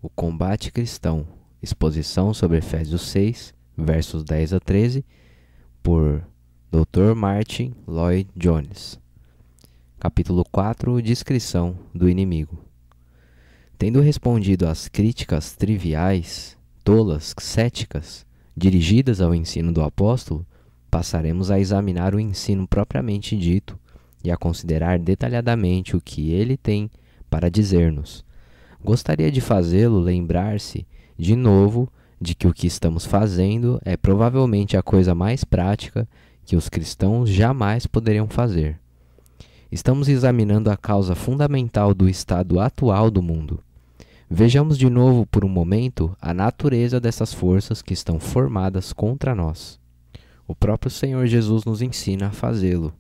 O combate cristão, exposição sobre Efésios 6, versos 10 a 13, por Dr. Martin Lloyd Jones. Capítulo 4, descrição do inimigo. Tendo respondido às críticas triviais, tolas, céticas, dirigidas ao ensino do apóstolo, passaremos a examinar o ensino propriamente dito e a considerar detalhadamente o que ele tem para dizer-nos. Gostaria de fazê-lo lembrar-se, de novo, de que o que estamos fazendo é provavelmente a coisa mais prática que os cristãos jamais poderiam fazer. Estamos examinando a causa fundamental do estado atual do mundo. Vejamos de novo por um momento a natureza dessas forças que estão formadas contra nós. O próprio Senhor Jesus nos ensina a fazê-lo.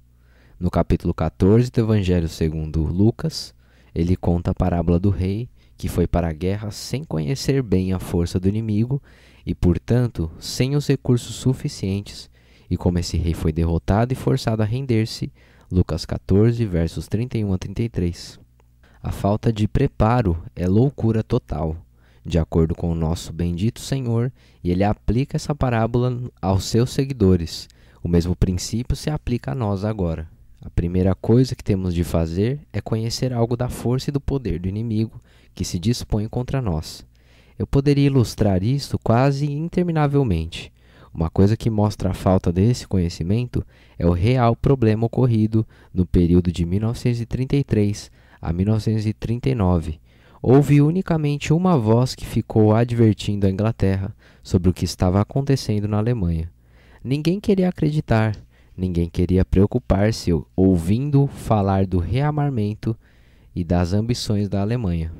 No capítulo 14 do Evangelho segundo Lucas, ele conta a parábola do rei que foi para a guerra sem conhecer bem a força do inimigo e, portanto, sem os recursos suficientes, e como esse rei foi derrotado e forçado a render-se, Lucas 14, versos 31 a 33. A falta de preparo é loucura total, de acordo com o nosso bendito Senhor, e ele aplica essa parábola aos seus seguidores. O mesmo princípio se aplica a nós agora. A primeira coisa que temos de fazer é conhecer algo da força e do poder do inimigo que se dispõe contra nós. Eu poderia ilustrar isso quase interminavelmente. Uma coisa que mostra a falta desse conhecimento é o real problema ocorrido no período de 1933 a 1939. Houve unicamente uma voz que ficou advertindo a Inglaterra sobre o que estava acontecendo na Alemanha. Ninguém queria acreditar, ninguém queria preocupar-se ouvindo falar do rearmamento e das ambições da Alemanha.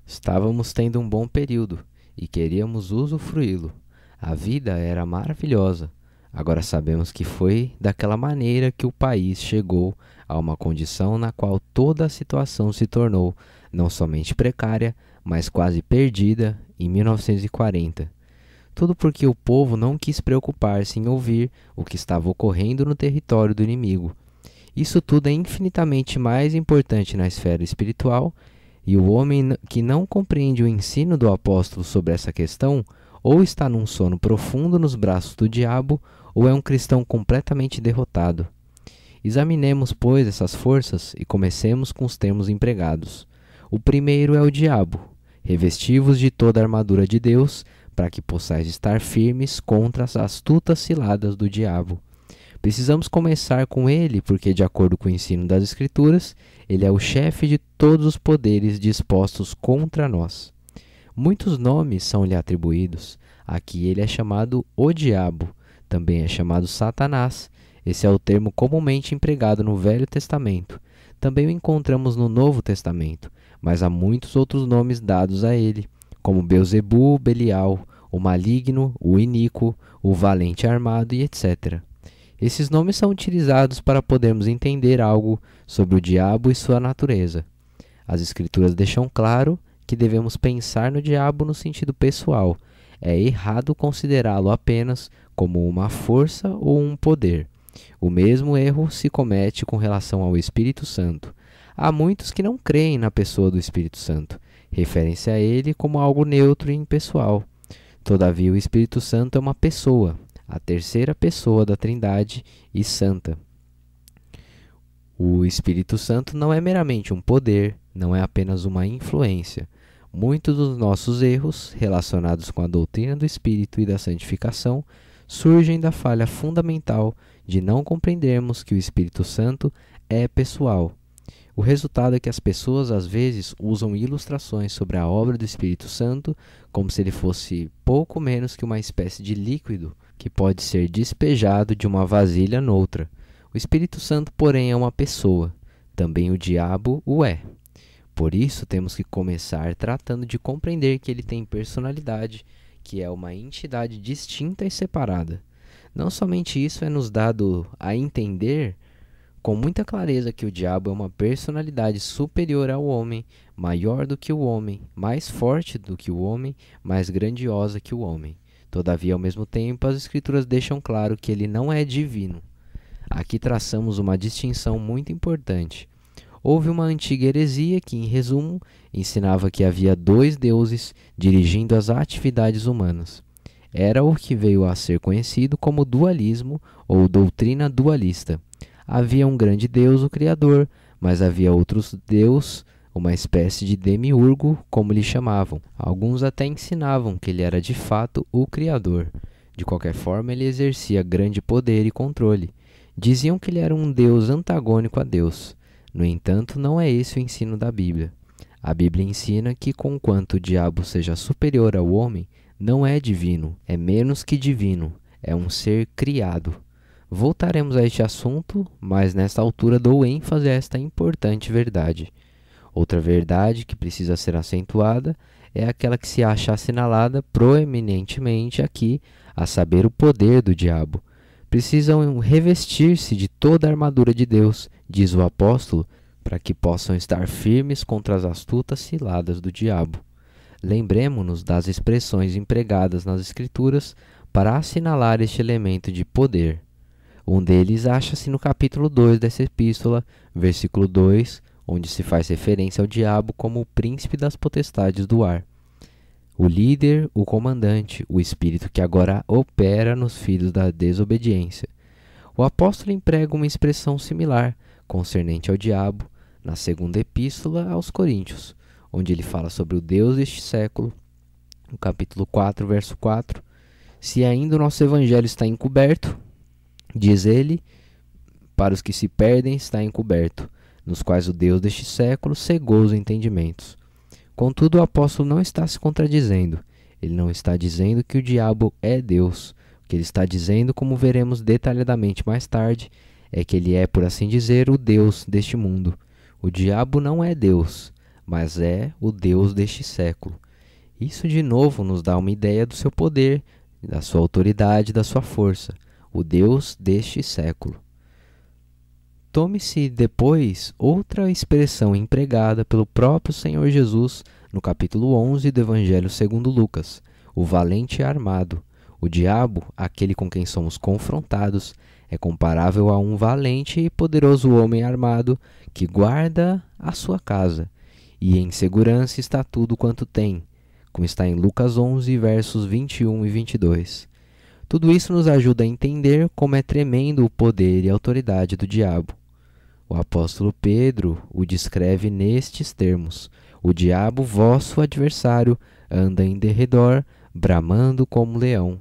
Estávamos tendo um bom período e queríamos usufruí-lo. A vida era maravilhosa. Agora sabemos que foi daquela maneira que o país chegou a uma condição na qual toda a situação se tornou não somente precária, mas quase perdida em 1940. Tudo porque o povo não quis preocupar-se em ouvir o que estava ocorrendo no território do inimigo. Isso tudo é infinitamente mais importante na esfera espiritual, e o homem que não compreende o ensino do apóstolo sobre essa questão ou está num sono profundo nos braços do diabo, ou é um cristão completamente derrotado. Examinemos, pois, essas forças e comecemos com os termos empregados. O primeiro é o diabo. Revesti-vos de toda a armadura de Deus, para que possais estar firmes contra as astutas ciladas do diabo. Precisamos começar com ele, porque, de acordo com o ensino das Escrituras, ele é o chefe de todos os poderes dispostos contra nós. Muitos nomes são-lhe atribuídos. Aqui ele é chamado o diabo, também é chamado Satanás. Esse é o termo comumente empregado no Velho Testamento. Também o encontramos no Novo Testamento, mas há muitos outros nomes dados a ele, como Belzebu, Belial, o maligno, o iníquo, o valente armado e etc. Esses nomes são utilizados para podermos entender algo sobre o diabo e sua natureza. As Escrituras deixam claro que devemos pensar no diabo no sentido pessoal. É errado considerá-lo apenas como uma força ou um poder. O mesmo erro se comete com relação ao Espírito Santo. Há muitos que não creem na pessoa do Espírito Santo. Referem-se a ele como algo neutro e impessoal. Todavia, o Espírito Santo é uma pessoa, a terceira pessoa da Trindade e santa. O Espírito Santo não é meramente um poder, não é apenas uma influência. Muitos dos nossos erros, relacionados com a doutrina do Espírito e da santificação, surgem da falha fundamental de não compreendermos que o Espírito Santo é pessoal. O resultado é que as pessoas, às vezes, usam ilustrações sobre a obra do Espírito Santo como se ele fosse pouco menos que uma espécie de líquido que pode ser despejado de uma vasilha noutra. O Espírito Santo, porém, é uma pessoa. Também o diabo o é. Por isso, temos que começar tratando de compreender que ele tem personalidade, que é uma entidade distinta e separada. Não somente isso é nos dado a entender com muita clareza que o diabo é uma personalidade superior ao homem, maior do que o homem, mais forte do que o homem, mais grandiosa que o homem. Todavia, ao mesmo tempo, as Escrituras deixam claro que ele não é divino. Aqui traçamos uma distinção muito importante. Houve uma antiga heresia que, em resumo, ensinava que havia dois deuses dirigindo as atividades humanas. Era o que veio a ser conhecido como dualismo ou doutrina dualista. Havia um grande Deus, o Criador, mas havia outros Deus, uma espécie de demiurgo, como lhe chamavam. Alguns até ensinavam que ele era de fato o Criador. De qualquer forma, ele exercia grande poder e controle. Diziam que ele era um Deus antagônico a Deus. No entanto, não é esse o ensino da Bíblia. A Bíblia ensina que, conquanto o diabo seja superior ao homem, não é divino, é menos que divino, é um ser criado. Voltaremos a este assunto, mas nesta altura dou ênfase a esta importante verdade. Outra verdade que precisa ser acentuada é aquela que se acha assinalada proeminentemente aqui, a saber, o poder do diabo. Precisam revestir-se de toda a armadura de Deus, diz o apóstolo, para que possam estar firmes contra as astutas ciladas do diabo. Lembremo-nos das expressões empregadas nas Escrituras para assinalar este elemento de poder. Um deles acha-se no capítulo 2 dessa epístola, versículo 2, onde se faz referência ao diabo como o príncipe das potestades do ar. O líder, o comandante, o espírito que agora opera nos filhos da desobediência. O apóstolo emprega uma expressão similar, concernente ao diabo, na segunda epístola aos Coríntios, onde ele fala sobre o Deus deste século, no capítulo 4, verso 4. Se ainda o nosso evangelho está encoberto, diz ele, para os que se perdem está encoberto, nos quais o Deus deste século cegou os entendimentos. Contudo, o apóstolo não está se contradizendo. Ele não está dizendo que o diabo é Deus. O que ele está dizendo, como veremos detalhadamente mais tarde, é que ele é, por assim dizer, o Deus deste mundo. O diabo não é Deus, mas é o Deus deste século. Isso de novo nos dá uma ideia do seu poder, da sua autoridade, da sua força. O Deus deste século. Tome-se depois outra expressão empregada pelo próprio Senhor Jesus no capítulo 11 do Evangelho segundo Lucas, o valente armado. O diabo, aquele com quem somos confrontados, é comparável a um valente e poderoso homem armado que guarda a sua casa, e em segurança está tudo quanto tem, como está em Lucas 11, versos 21 e 22. Tudo isso nos ajuda a entender como é tremendo o poder e a autoridade do diabo. O apóstolo Pedro o descreve nestes termos: o diabo, vosso adversário, anda em derredor, bramando como leão.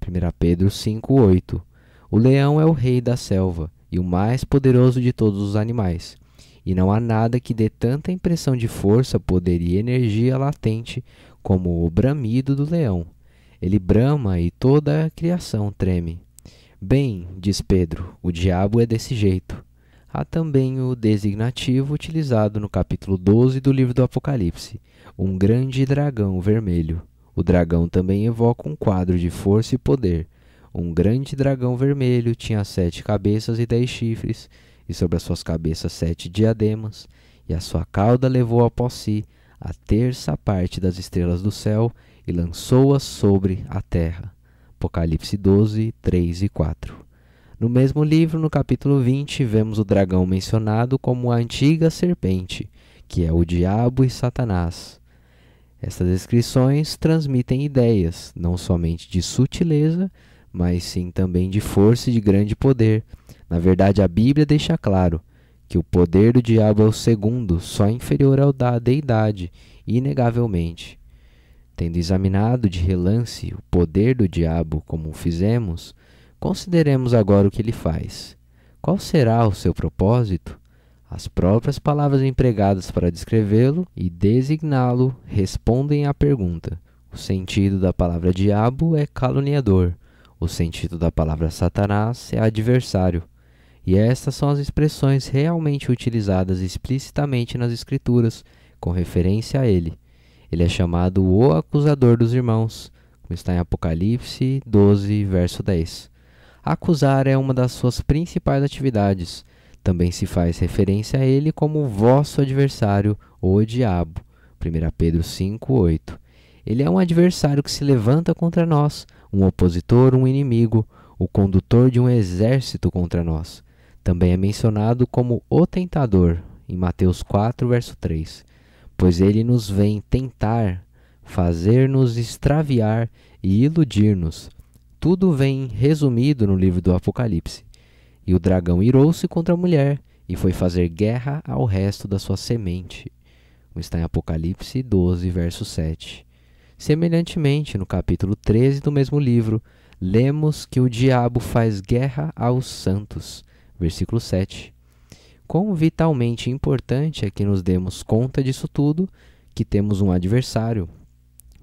1 Pedro 5:8. O leão é o rei da selva e o mais poderoso de todos os animais. E não há nada que dê tanta impressão de força, poder e energia latente como o bramido do leão. Ele brama e toda a criação treme. Bem, diz Pedro, o diabo é desse jeito. Há também o designativo utilizado no capítulo 12 do livro do Apocalipse, um grande dragão vermelho. O dragão também evoca um quadro de força e poder. Um grande dragão vermelho tinha 7 cabeças e 10 chifres, e sobre as suas cabeças 7 diademas, e a sua cauda levou após si a terça parte das estrelas do céu e lançou-as sobre a terra. Apocalipse 12, 3 e 4. No mesmo livro, no capítulo 20, vemos o dragão mencionado como a antiga serpente, que é o diabo e Satanás. Essas descrições transmitem ideias, não somente de sutileza, mas sim também de força e de grande poder. Na verdade, a Bíblia deixa claro que o poder do diabo é o segundo, só inferior ao da deidade, inegavelmente. Tendo examinado de relance o poder do diabo como fizemos, consideremos agora o que ele faz. Qual será o seu propósito? As próprias palavras empregadas para descrevê-lo e designá-lo respondem à pergunta. O sentido da palavra diabo é caluniador. O sentido da palavra Satanás é adversário. E estas são as expressões realmente utilizadas explicitamente nas Escrituras, com referência a ele. Ele é chamado o acusador dos irmãos, como está em Apocalipse 12, verso 10. Acusar é uma das suas principais atividades. Também se faz referência a ele como o vosso adversário, o diabo. 1 Pedro 5:8. Ele é um adversário que se levanta contra nós, um opositor, um inimigo, o condutor de um exército contra nós. Também é mencionado como o tentador, em Mateus 4, verso 3. Pois ele nos vem tentar, fazer-nos extraviar e iludir-nos. Tudo vem resumido no livro do Apocalipse. E o dragão irou-se contra a mulher e foi fazer guerra ao resto da sua semente. Está em Apocalipse 12, verso 7. Semelhantemente, no capítulo 13 do mesmo livro, lemos que o diabo faz guerra aos santos. Versículo 7. Quão vitalmente importante é que nos demos conta disso tudo, que temos um adversário,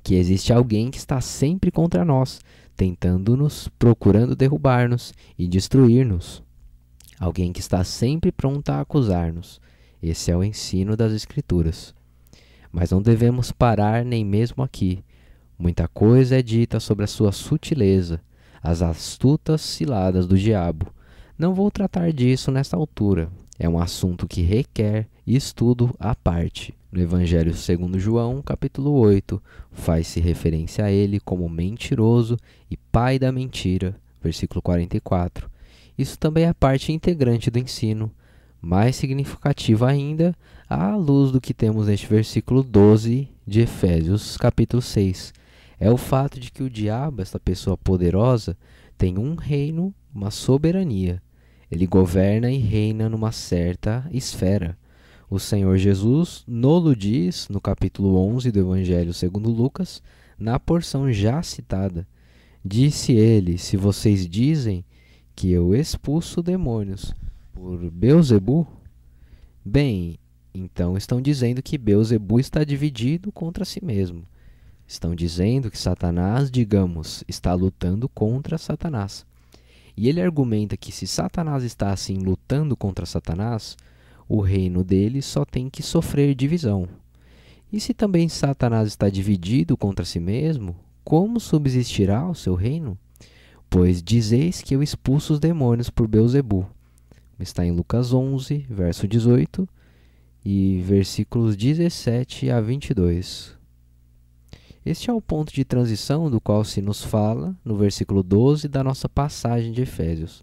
que existe alguém que está sempre contra nós, tentando-nos, procurando derrubar-nos e destruir-nos. Alguém que está sempre pronto a acusar-nos. Esse é o ensino das Escrituras. Mas não devemos parar nem mesmo aqui. Muita coisa é dita sobre a sua sutileza, as astutas ciladas do diabo. Não vou tratar disso nesta altura. É um assunto que requer estudo à parte. No Evangelho segundo João, capítulo 8, faz-se referência a ele como mentiroso e pai da mentira, versículo 44. Isso também é parte integrante do ensino, mais significativa ainda à luz do que temos neste versículo 12 de Efésios, capítulo 6. É o fato de que o diabo, esta pessoa poderosa, tem um reino, uma soberania. Ele governa e reina numa certa esfera. O Senhor Jesus nolo diz no capítulo 11 do Evangelho segundo Lucas, na porção já citada. Disse ele, se vocês dizem que eu expulso demônios por Beelzebu, bem, então estão dizendo que Beelzebu está dividido contra si mesmo. Estão dizendo que Satanás, digamos, está lutando contra Satanás. E ele argumenta que se Satanás está assim lutando contra Satanás, o reino dele só tem que sofrer divisão. E se também Satanás está dividido contra si mesmo, como subsistirá o seu reino? Pois dizeis que eu expulso os demônios por Beelzebu. Está em Lucas 11, verso 18 e versículos 17 a 22. Este é o ponto de transição do qual se nos fala no versículo 12 da nossa passagem de Efésios.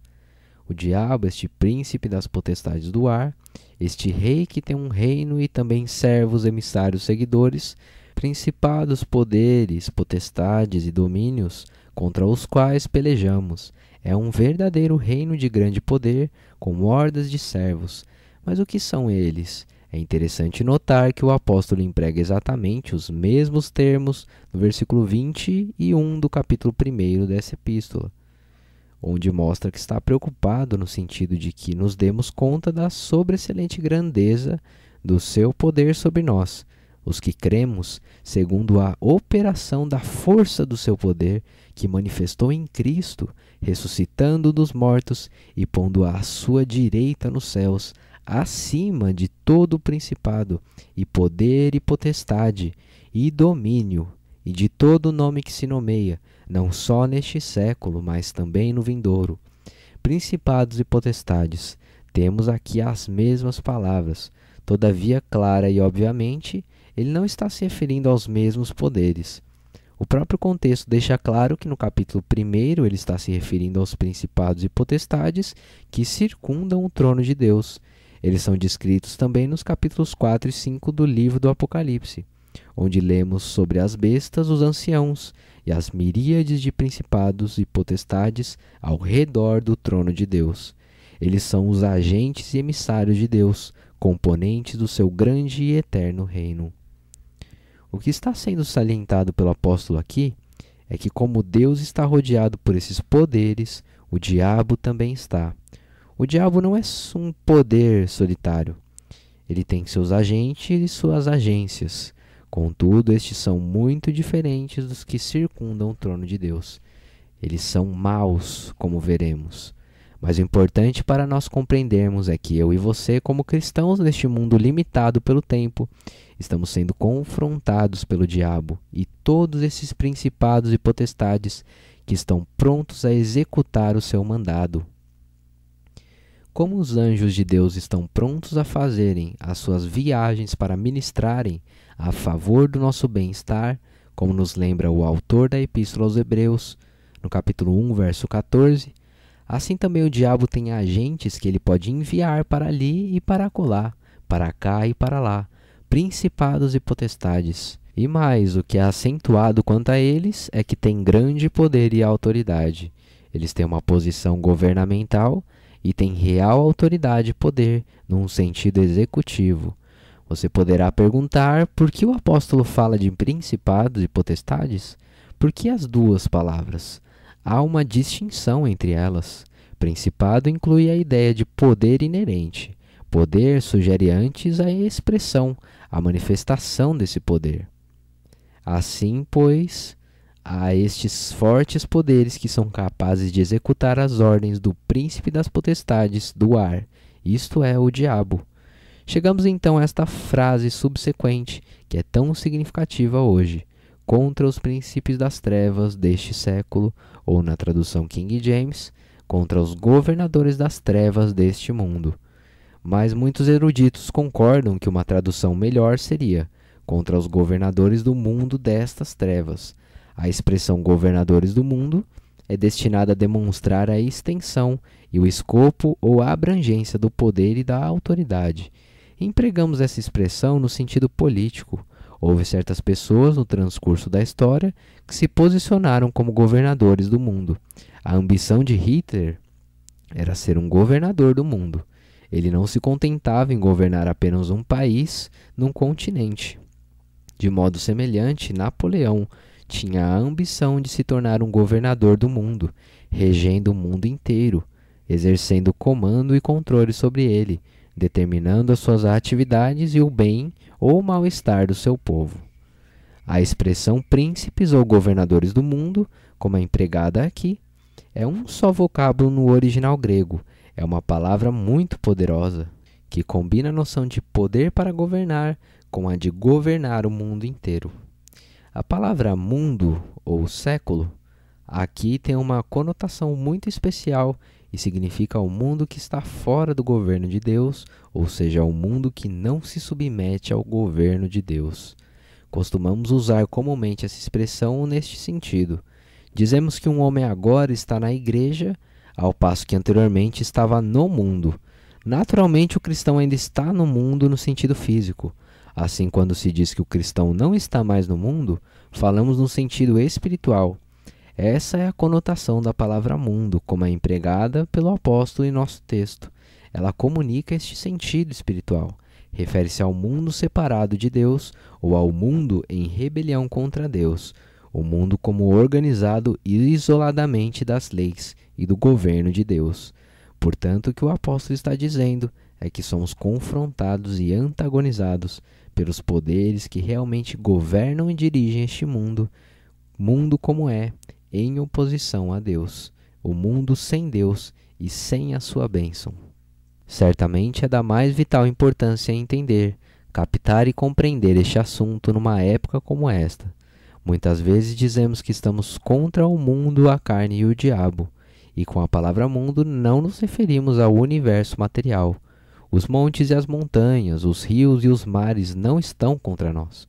O diabo, este príncipe das potestades do ar, este rei que tem um reino e também servos, emissários, seguidores, principados, poderes, potestades e domínios, contra os quais pelejamos. É um verdadeiro reino de grande poder, com hordas de servos. Mas o que são eles? É interessante notar que o apóstolo emprega exatamente os mesmos termos no versículo 21 do capítulo 1 dessa epístola, onde mostra que está preocupado no sentido de que nos demos conta da sobreexcelente grandeza do seu poder sobre nós, os que cremos, segundo a operação da força do seu poder, que manifestou em Cristo, ressuscitando dos mortos e pondo à sua direita nos céus, acima de todo o principado, e poder e potestade, e domínio, e de todo nome que se nomeia, não só neste século, mas também no vindouro. Principados e potestades, temos aqui as mesmas palavras, todavia clara e obviamente, ele não está se referindo aos mesmos poderes. O próprio contexto deixa claro que no capítulo 1 ele está se referindo aos principados e potestades que circundam o trono de Deus. Eles são descritos também nos capítulos 4 e 5 do livro do Apocalipse, onde lemos sobre as bestas, os anciãos e as miríades de principados e potestades ao redor do trono de Deus. Eles são os agentes e emissários de Deus, componentes do seu grande e eterno reino. O que está sendo salientado pelo apóstolo aqui é que, como Deus está rodeado por esses poderes, o diabo também está. O diabo não é um poder solitário. Ele tem seus agentes e suas agências. Contudo, estes são muito diferentes dos que circundam o trono de Deus. Eles são maus, como veremos. Mas o importante para nós compreendermos é que eu e você, como cristãos neste mundo limitado pelo tempo, estamos sendo confrontados pelo diabo e todos esses principados e potestades que estão prontos a executar o seu mandado. Como os anjos de Deus estão prontos a fazerem as suas viagens para ministrarem a favor do nosso bem-estar, como nos lembra o autor da Epístola aos Hebreus, no capítulo 1, verso 14, assim também o diabo tem agentes que ele pode enviar para ali e para acolá, para cá e para lá, principados e potestades. E mais, o que é acentuado quanto a eles é que têm grande poder e autoridade. Eles têm uma posição governamental e têm real autoridade e poder num sentido executivo. Você poderá perguntar por que o apóstolo fala de principados e potestades? Por que as duas palavras? Há uma distinção entre elas. Principado inclui a ideia de poder inerente. Poder sugere antes a expressão, a manifestação desse poder. Assim, pois, há estes fortes poderes que são capazes de executar as ordens do príncipe das potestades do ar, isto é, o diabo. Chegamos então a esta frase subsequente, que é tão significativa hoje: contra os príncipes das trevas deste século, ou na tradução King James, contra os governadores das trevas deste mundo. Mas muitos eruditos concordam que uma tradução melhor seria contra os governadores do mundo destas trevas. A expressão governadores do mundo é destinada a demonstrar a extensão e o escopo ou a abrangência do poder e da autoridade. Empregamos essa expressão no sentido político. Houve certas pessoas no transcurso da história que se posicionaram como governadores do mundo. A ambição de Hitler era ser um governador do mundo. Ele não se contentava em governar apenas um país num continente. De modo semelhante, Napoleão tinha a ambição de se tornar um governador do mundo, regendo o mundo inteiro, exercendo comando e controle sobre ele, determinando as suas atividades e o bem ou o mal-estar do seu povo. A expressão príncipes ou governadores do mundo, como é empregada aqui, é um só vocábulo no original grego. É uma palavra muito poderosa, que combina a noção de poder para governar com a de governar o mundo inteiro. A palavra mundo ou século aqui tem uma conotação muito especial e significa o mundo que está fora do governo de Deus, ou seja, o mundo que não se submete ao governo de Deus. Costumamos usar comumente essa expressão neste sentido. Dizemos que um homem agora está na igreja, ao passo que anteriormente estava no mundo. Naturalmente, o cristão ainda está no mundo no sentido físico. Assim, quando se diz que o cristão não está mais no mundo, falamos no sentido espiritual. Essa é a conotação da palavra mundo, como é empregada pelo apóstolo em nosso texto. Ela comunica este sentido espiritual. Refere-se ao mundo separado de Deus ou ao mundo em rebelião contra Deus, o mundo como organizado isoladamente das leis e do governo de Deus. Portanto, o que o apóstolo está dizendo é que somos confrontados e antagonizados pelos poderes que realmente governam e dirigem este mundo como é, em oposição a Deus, o mundo sem Deus e sem a sua bênção. Certamente é da mais vital importância entender, captar e compreender este assunto numa época como esta. Muitas vezes dizemos que estamos contra o mundo, a carne e o diabo, e com a palavra mundo não nos referimos ao universo material. Os montes e as montanhas, os rios e os mares não estão contra nós.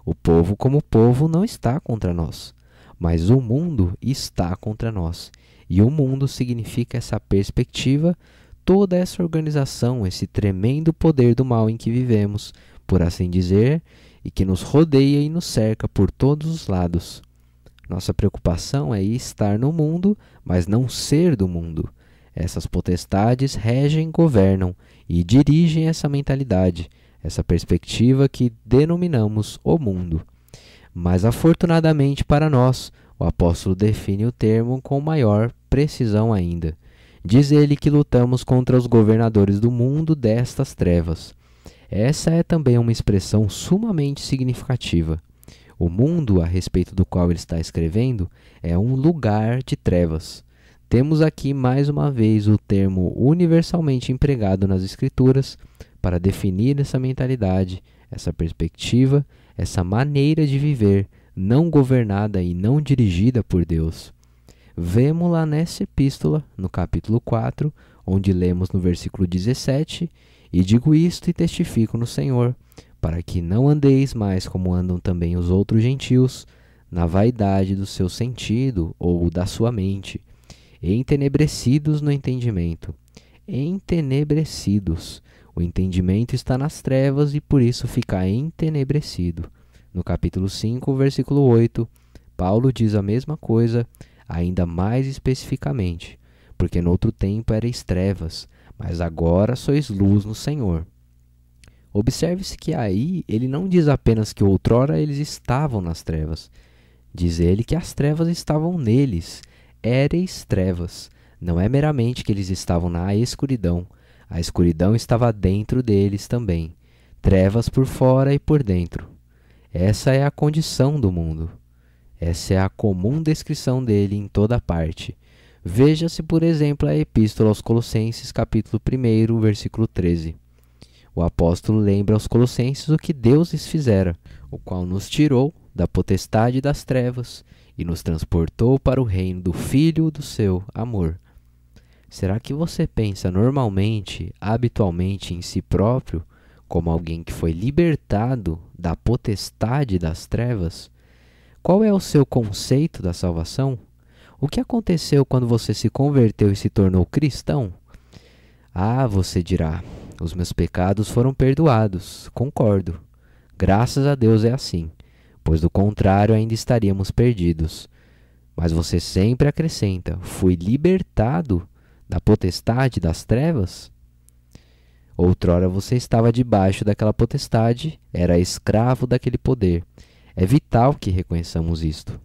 O povo como povo não está contra nós, mas o mundo está contra nós. E o mundo significa essa perspectiva, toda essa organização, esse tremendo poder do mal em que vivemos, por assim dizer, e que nos rodeia e nos cerca por todos os lados. Nossa preocupação é estar no mundo, mas não ser do mundo. Essas potestades regem, governam e dirigem essa mentalidade, essa perspectiva que denominamos o mundo. Mas afortunadamente para nós, o apóstolo define o termo com maior precisão ainda. Diz ele que lutamos contra os governadores do mundo destas trevas. Essa é também uma expressão sumamente significativa. O mundo a respeito do qual ele está escrevendo é um lugar de trevas. Temos aqui mais uma vez o termo universalmente empregado nas Escrituras para definir essa mentalidade, essa perspectiva, essa maneira de viver não governada e não dirigida por Deus. Vemo-la nessa epístola, no capítulo 4, onde lemos no versículo 17, e digo isto e testifico no Senhor, para que não andeis mais como andam também os outros gentios, na vaidade do seu sentido ou da sua mente, entenebrecidos no entendimento. Entenebrecidos. O entendimento está nas trevas e por isso fica entenebrecido. No capítulo 5, versículo 8, Paulo diz a mesma coisa, ainda mais especificamente, porque no outro tempo erais trevas, mas agora sois luz no Senhor. Observe-se que aí ele não diz apenas que outrora eles estavam nas trevas. Diz ele que as trevas estavam neles. Éreis trevas. Não é meramente que eles estavam na escuridão. A escuridão estava dentro deles também. Trevas por fora e por dentro. Essa é a condição do mundo. Essa é a comum descrição dele em toda parte. Veja-se, por exemplo, a Epístola aos Colossenses, capítulo 1, versículo 13. O apóstolo lembra aos Colossenses o que Deus lhes fizera, o qual nos tirou da potestade das trevas e nos transportou para o reino do Filho do seu amor. Será que você pensa normalmente, habitualmente em si próprio, como alguém que foi libertado da potestade das trevas? Qual é o seu conceito da salvação? O que aconteceu quando você se converteu e se tornou cristão? Ah, você dirá, os meus pecados foram perdoados. Concordo. Graças a Deus é assim, pois do contrário ainda estaríamos perdidos. Mas você sempre acrescenta, fui libertado da potestade das trevas? Outrora você estava debaixo daquela potestade, era escravo daquele poder. É vital que reconheçamos isto.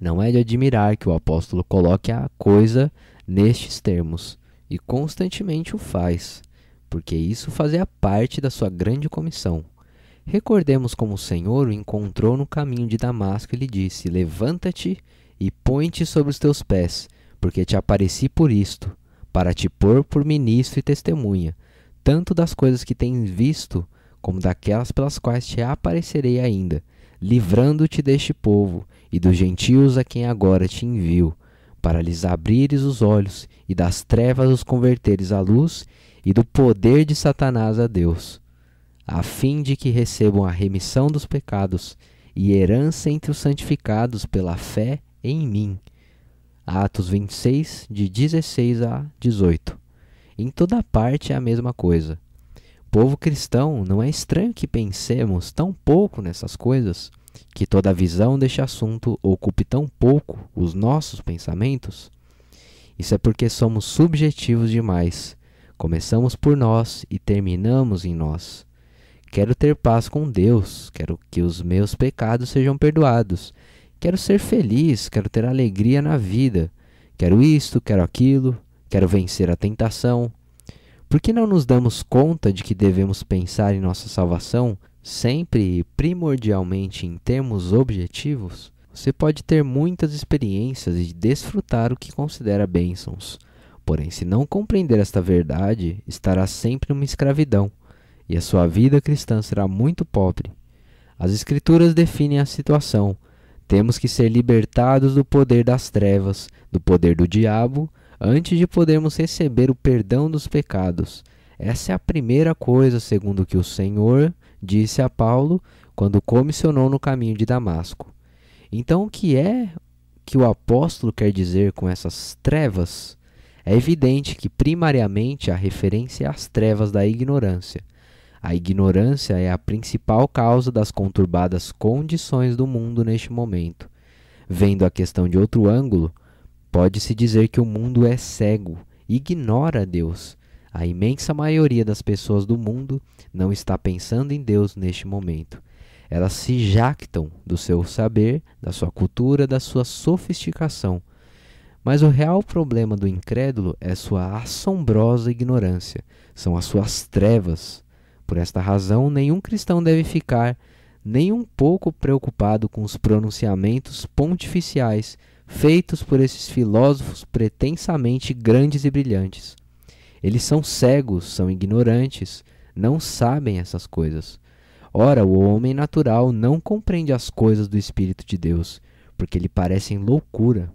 Não é de admirar que o apóstolo coloque a coisa nestes termos, e constantemente o faz, porque isso fazia parte da sua grande comissão. Recordemos como o Senhor o encontrou no caminho de Damasco e lhe disse, levanta-te e põe-te sobre os teus pés, porque te apareci por isto, para te pôr por ministro e testemunha, tanto das coisas que tens visto, como daquelas pelas quais te aparecerei ainda, livrando-te deste povo e dos gentios a quem agora te envio, para lhes abrires os olhos e das trevas os converteres à luz e do poder de Satanás a Deus, a fim de que recebam a remissão dos pecados e herança entre os santificados pela fé em mim. Atos 26, de 16 a 18. Em toda parte é a mesma coisa. Povo cristão, não é estranho que pensemos tão pouco nessas coisas, que toda a visão deste assunto ocupe tão pouco os nossos pensamentos? Isso é porque somos subjetivos demais. Começamos por nós e terminamos em nós. Quero ter paz com Deus, quero que os meus pecados sejam perdoados. Quero ser feliz, quero ter alegria na vida. Quero isto, quero aquilo, quero vencer a tentação. Por que não nos damos conta de que devemos pensar em nossa salvação sempre e primordialmente em termos objetivos? Você pode ter muitas experiências e desfrutar o que considera bênçãos. Porém, se não compreender esta verdade, estará sempre numa escravidão, e a sua vida cristã será muito pobre. As Escrituras definem a situação. Temos que ser libertados do poder das trevas, do poder do diabo, antes de podermos receber o perdão dos pecados. Essa é a primeira coisa, segundo o que o Senhor disse a Paulo quando o comissionou no caminho de Damasco. Então, o que é que o apóstolo quer dizer com essas trevas? É evidente que, primariamente, a referência é às trevas da ignorância. A ignorância é a principal causa das conturbadas condições do mundo neste momento. Vendo a questão de outro ângulo, pode-se dizer que o mundo é cego, ignora Deus. A imensa maioria das pessoas do mundo não está pensando em Deus neste momento. Elas se jactam do seu saber, da sua cultura, da sua sofisticação. Mas o real problema do incrédulo é sua assombrosa ignorância, são as suas trevas. Por esta razão, nenhum cristão deve ficar nem um pouco preocupado com os pronunciamentos pontificiais feitos por esses filósofos pretensamente grandes e brilhantes. Eles são cegos, são ignorantes, não sabem essas coisas. Ora, o homem natural não compreende as coisas do Espírito de Deus, porque lhe parecem loucura.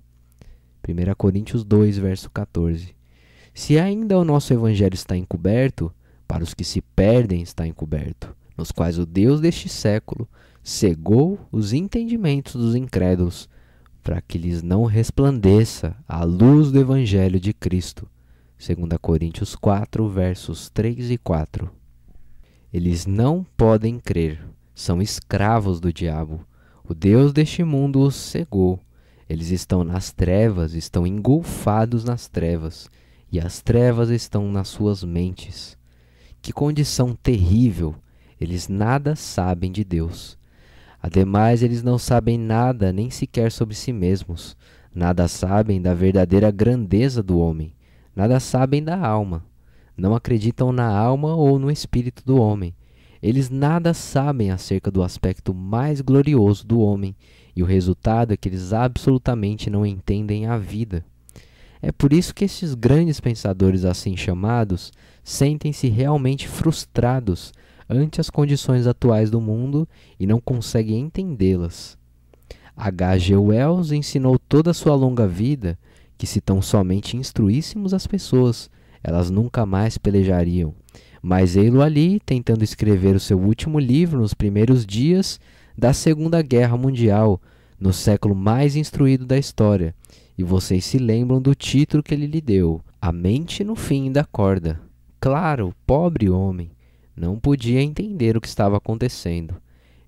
1 Coríntios 2, verso 14. Se ainda o nosso evangelho está encoberto, para os que se perdem está encoberto, nos quais o Deus deste século cegou os entendimentos dos incrédulos, para que lhes não resplandeça a luz do evangelho de Cristo, 2 Coríntios 4, versos 3 e 4. Eles não podem crer, são escravos do diabo. O Deus deste mundo os cegou. Eles estão nas trevas, estão engolfados nas trevas, e as trevas estão nas suas mentes. Que condição terrível! Eles nada sabem de Deus. Ademais, eles não sabem nada nem sequer sobre si mesmos. Nada sabem da verdadeira grandeza do homem. Nada sabem da alma. Não acreditam na alma ou no espírito do homem. Eles nada sabem acerca do aspecto mais glorioso do homem, e o resultado é que eles absolutamente não entendem a vida. É por isso que estes grandes pensadores assim chamados sentem-se realmente frustrados ante as condições atuais do mundo e não conseguem entendê-las. H.G. Wells ensinou toda a sua longa vida que se tão somente instruíssemos as pessoas, elas nunca mais pelejariam. Mas ei-lo ali, tentando escrever o seu último livro nos primeiros dias da Segunda Guerra Mundial, no século mais instruído da história. E vocês se lembram do título que ele lhe deu: A Mente no Fim da Corda. Claro, o pobre homem não podia entender o que estava acontecendo.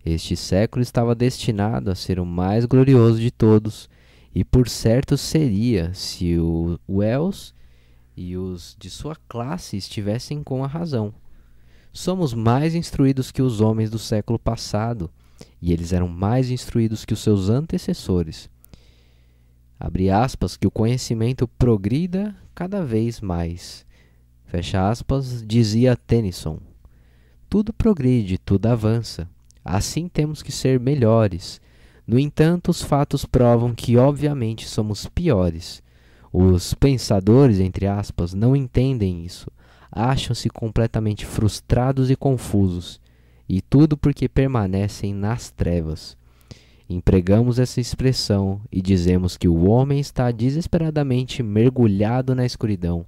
Este século estava destinado a ser o mais glorioso de todos, e por certo seria se o Wells e os de sua classe estivessem com a razão. Somos mais instruídos que os homens do século passado, e eles eram mais instruídos que os seus antecessores. Abre aspas, que o conhecimento progrida cada vez mais. Fecha aspas, dizia Tennyson. Tudo progride, tudo avança. Assim temos que ser melhores. No entanto, os fatos provam que, obviamente, somos piores. Os pensadores, entre aspas, não entendem isso. Acham-se completamente frustrados e confusos. E tudo porque permanecem nas trevas. Empregamos essa expressão e dizemos que o homem está desesperadamente mergulhado na escuridão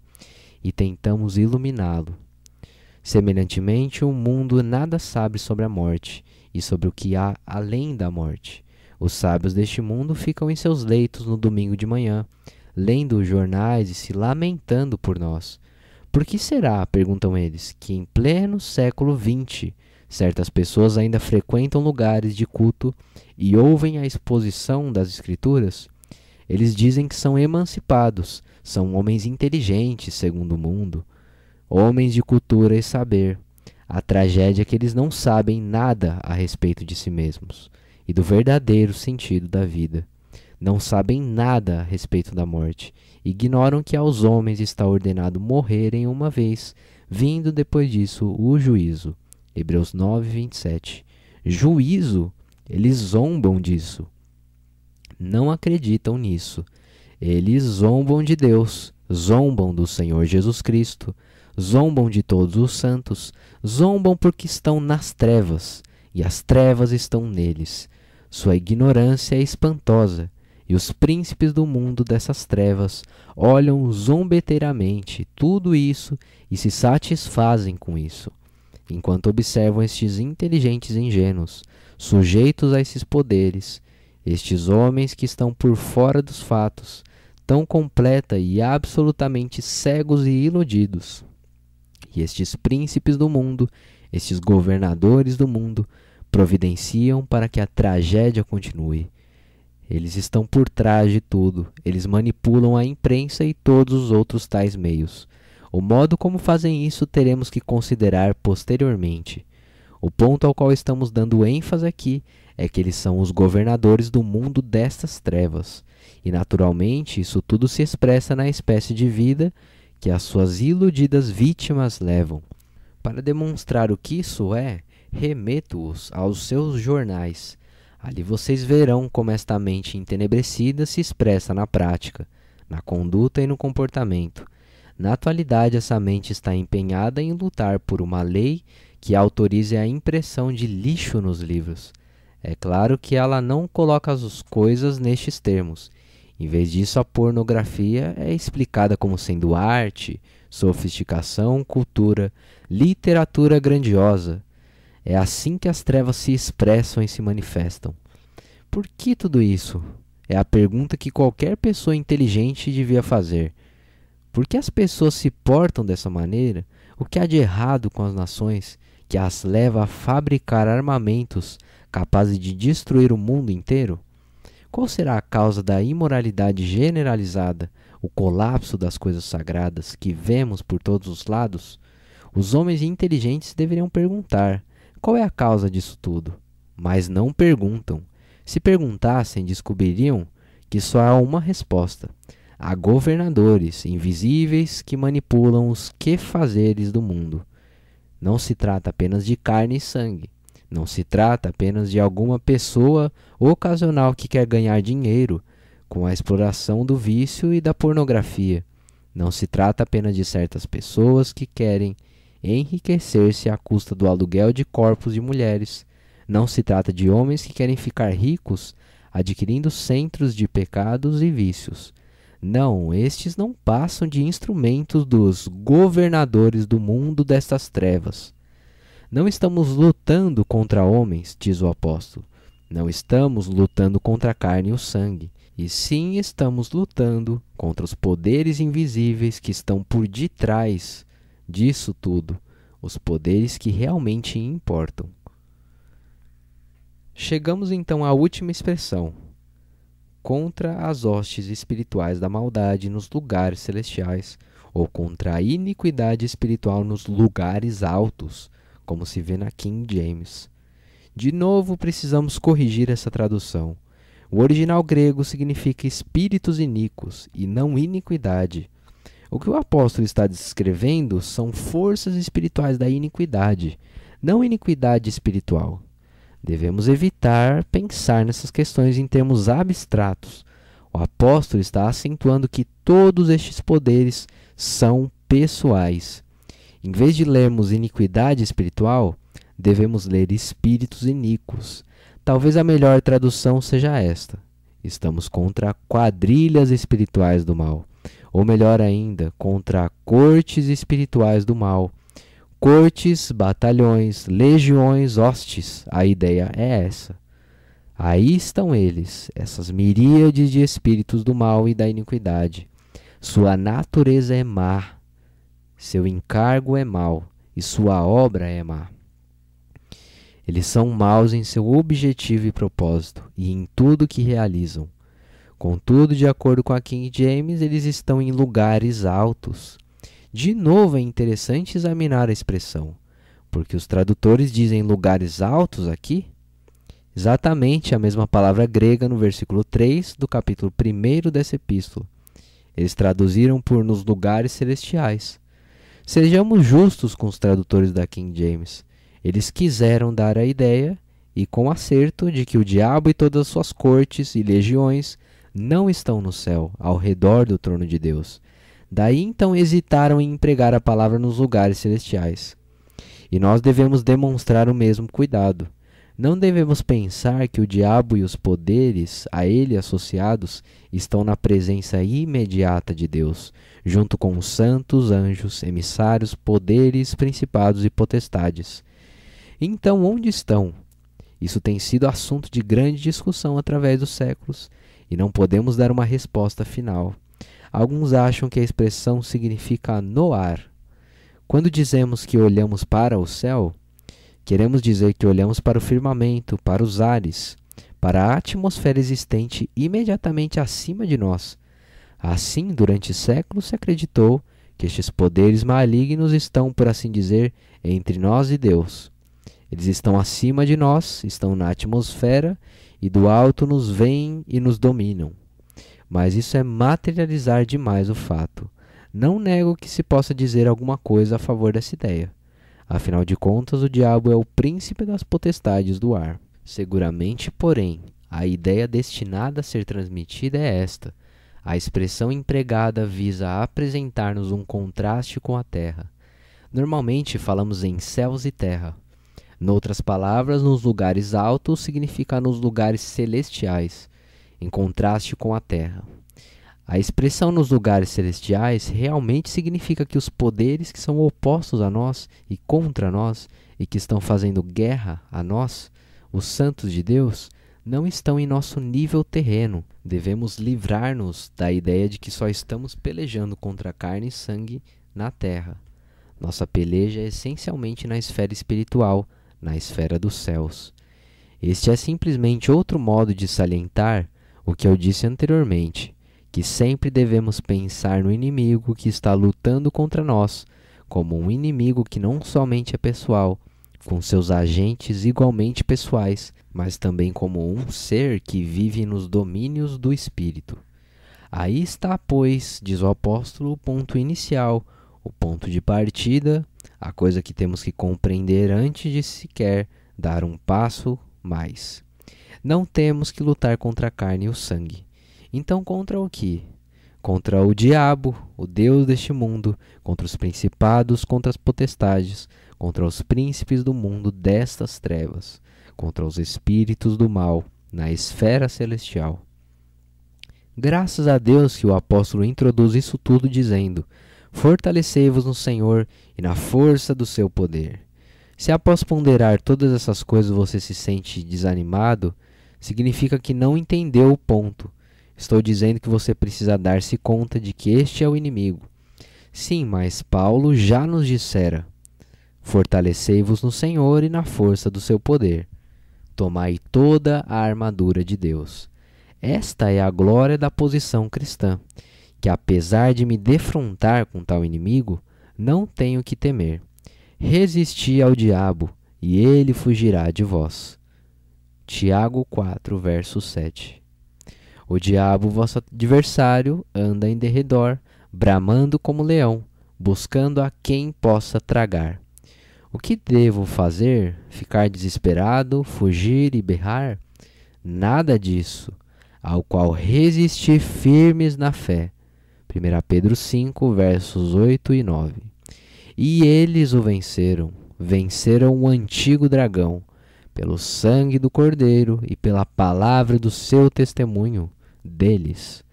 e tentamos iluminá-lo. Semelhantemente, o mundo nada sabe sobre a morte e sobre o que há além da morte. Os sábios deste mundo ficam em seus leitos no domingo de manhã, lendo os jornais e se lamentando por nós. Por que será, perguntam eles, que em pleno século XX, certas pessoas ainda frequentam lugares de culto e ouvem a exposição das Escrituras? Eles dizem que são emancipados, são homens inteligentes, segundo o mundo, homens de cultura e saber. A tragédia é que eles não sabem nada a respeito de si mesmos e do verdadeiro sentido da vida. Não sabem nada a respeito da morte. Ignoram que aos homens está ordenado morrerem uma vez, vindo depois disso o juízo. Hebreus 9, 27. Juízo? Eles zombam disso. Não acreditam nisso. Eles zombam de Deus, zombam do Senhor Jesus Cristo, zombam de todos os santos, zombam porque estão nas trevas, e as trevas estão neles. Sua ignorância é espantosa, e os príncipes do mundo dessas trevas olham zombeteiramente tudo isso e se satisfazem com isso, enquanto observam estes inteligentes ingênuos, sujeitos a esses poderes, estes homens que estão por fora dos fatos, tão completa e absolutamente cegos e iludidos. E estes príncipes do mundo, estes governadores do mundo, providenciam para que a tragédia continue. Eles estão por trás de tudo, eles manipulam a imprensa e todos os outros tais meios. O modo como fazem isso teremos que considerar posteriormente. O ponto ao qual estamos dando ênfase aqui é que eles são os governadores do mundo destas trevas, e naturalmente isso tudo se expressa na espécie de vida que as suas iludidas vítimas levam. Para demonstrar o que isso é, remeto-os aos seus jornais. Ali vocês verão como esta mente entenebrecida se expressa na prática, na conduta e no comportamento. Na atualidade, essa mente está empenhada em lutar por uma lei que autorize a impressão de lixo nos livros. É claro que ela não coloca as coisas nestes termos. Em vez disso, a pornografia é explicada como sendo arte, sofisticação, cultura, literatura grandiosa. É assim que as trevas se expressam e se manifestam. Por que tudo isso? É a pergunta que qualquer pessoa inteligente devia fazer. Por que as pessoas se portam dessa maneira? O que há de errado com as nações que as leva a fabricar armamentos capazes de destruir o mundo inteiro? Qual será a causa da imoralidade generalizada, o colapso das coisas sagradas que vemos por todos os lados? Os homens inteligentes deveriam perguntar: qual é a causa disso tudo? Mas não perguntam. Se perguntassem, descobririam que só há uma resposta. Há governadores invisíveis que manipulam os quefazeres do mundo. Não se trata apenas de carne e sangue. Não se trata apenas de alguma pessoa ocasional que quer ganhar dinheiro com a exploração do vício e da pornografia. Não se trata apenas de certas pessoas que querem enriquecer-se à custa do aluguel de corpos de mulheres. Não se trata de homens que querem ficar ricos adquirindo centros de pecados e vícios. Não, estes não passam de instrumentos dos governadores do mundo destas trevas. Não estamos lutando contra homens, diz o apóstolo. Não estamos lutando contra a carne e o sangue. E sim estamos lutando contra os poderes invisíveis que estão por detrás disso tudo, os poderes que realmente importam. Chegamos então à última expressão: contra as hostes espirituais da maldade nos lugares celestiais, ou contra a iniquidade espiritual nos lugares altos, como se vê na King James. De novo, precisamos corrigir essa tradução. O original grego significa espíritos iníquos e não iniquidade. O que o apóstolo está descrevendo são forças espirituais da iniquidade, não iniquidade espiritual. Devemos evitar pensar nessas questões em termos abstratos. O apóstolo está acentuando que todos estes poderes são pessoais. Em vez de lermos iniquidade espiritual, devemos ler espíritos iníquos. Talvez a melhor tradução seja esta: estamos contra quadrilhas espirituais do mal. Ou melhor ainda, contra cortes espirituais do mal. Cortes, batalhões, legiões, hostes. A ideia é essa. Aí estão eles, essas miríades de espíritos do mal e da iniquidade. Sua natureza é má, seu encargo é mau e sua obra é má. Eles são maus em seu objetivo e propósito e em tudo que realizam. Contudo, de acordo com a King James, eles estão em lugares altos. De novo, é interessante examinar a expressão, porque os tradutores dizem lugares altos aqui. Exatamente a mesma palavra grega no versículo 3 do capítulo 1 dessa epístola. Eles traduziram por nos lugares celestiais. Sejamos justos com os tradutores da King James. Eles quiseram dar a ideia, e com acerto, de que o diabo e todas as suas cortes e legiões não estão no céu, ao redor do trono de Deus. Daí então hesitaram em empregar a palavra nos lugares celestiais. E nós devemos demonstrar o mesmo cuidado. Não devemos pensar que o diabo e os poderes a ele associados estão na presença imediata de Deus, junto com os santos, anjos, emissários, poderes, principados e potestades. Então, onde estão? Isso tem sido assunto de grande discussão através dos séculos, e não podemos dar uma resposta final. Alguns acham que a expressão significa no ar. Quando dizemos que olhamos para o céu, queremos dizer que olhamos para o firmamento, para os ares, para a atmosfera existente imediatamente acima de nós. Assim, durante séculos se acreditou que estes poderes malignos estão, por assim dizer, entre nós e Deus. Eles estão acima de nós, estão na atmosfera e do alto nos veem e nos dominam. Mas isso é materializar demais o fato. Não nego que se possa dizer alguma coisa a favor dessa ideia. Afinal de contas, o diabo é o príncipe das potestades do ar. Seguramente, porém, a ideia destinada a ser transmitida é esta. A expressão empregada visa apresentar-nos um contraste com a terra. Normalmente falamos em céus e terra. Noutras palavras, nos lugares altos significa nos lugares celestiais, em contraste com a terra. A expressão nos lugares celestiais realmente significa que os poderes que são opostos a nós e contra nós e que estão fazendo guerra a nós, os santos de Deus, não estão em nosso nível terreno. Devemos livrar-nos da ideia de que só estamos pelejando contra carne e sangue na terra. Nossa peleja é essencialmente na esfera espiritual, na esfera dos céus. Este é simplesmente outro modo de salientar o que eu disse anteriormente, que sempre devemos pensar no inimigo que está lutando contra nós como um inimigo que não somente é pessoal, com seus agentes igualmente pessoais, mas também como um ser que vive nos domínios do Espírito. Aí está, pois, diz o apóstolo, o ponto inicial, o ponto de partida, a coisa que temos que compreender antes de sequer dar um passo mais. Não temos que lutar contra a carne e o sangue. Então contra o quê? Contra o diabo, o Deus deste mundo, contra os principados, contra as potestades, contra os príncipes do mundo destas trevas, contra os espíritos do mal na esfera celestial. Graças a Deus que o apóstolo introduz isso tudo dizendo: fortalecei-vos no Senhor e na força do seu poder. Se após ponderar todas essas coisas você se sente desanimado, significa que não entendeu o ponto. Estou dizendo que você precisa dar-se conta de que este é o inimigo. Sim, mas Paulo já nos dissera: fortalecei-vos no Senhor e na força do seu poder. Tomai toda a armadura de Deus. Esta é a glória da posição cristã, que apesar de me defrontar com tal inimigo, não tenho que temer. Resisti ao diabo, e ele fugirá de vós. Tiago 4, verso 7. O diabo, vosso adversário, anda em derredor, bramando como leão, buscando a quem possa tragar. O que devo fazer? Ficar desesperado, fugir e berrar? Nada disso, ao qual resistir firmes na fé. 1 Pedro 5, versos 8 e 9. E eles o venceram, venceram o antigo dragão, pelo sangue do Cordeiro e pela palavra do seu testemunho deles.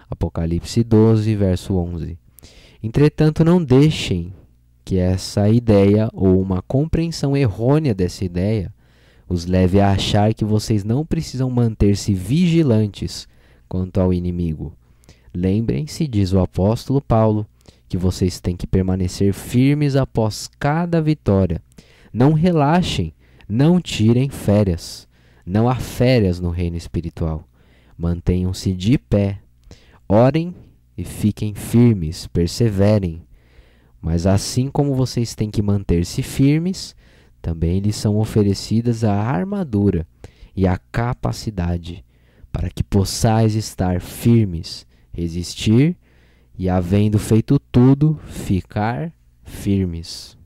Apocalipse 12, verso 11. Entretanto, não deixem que essa ideia ou uma compreensão errônea dessa ideia os leve a achar que vocês não precisam manter-se vigilantes quanto ao inimigo. Lembrem-se, diz o apóstolo Paulo, que vocês têm que permanecer firmes após cada vitória. Não relaxem, não tirem férias. Não há férias no reino espiritual. Mantenham-se de pé. Orem e fiquem firmes, perseverem. Mas assim como vocês têm que manter-se firmes, também lhes são oferecidas a armadura e a capacidade para que possais estar firmes, resistir e, havendo feito tudo, ficar firmes.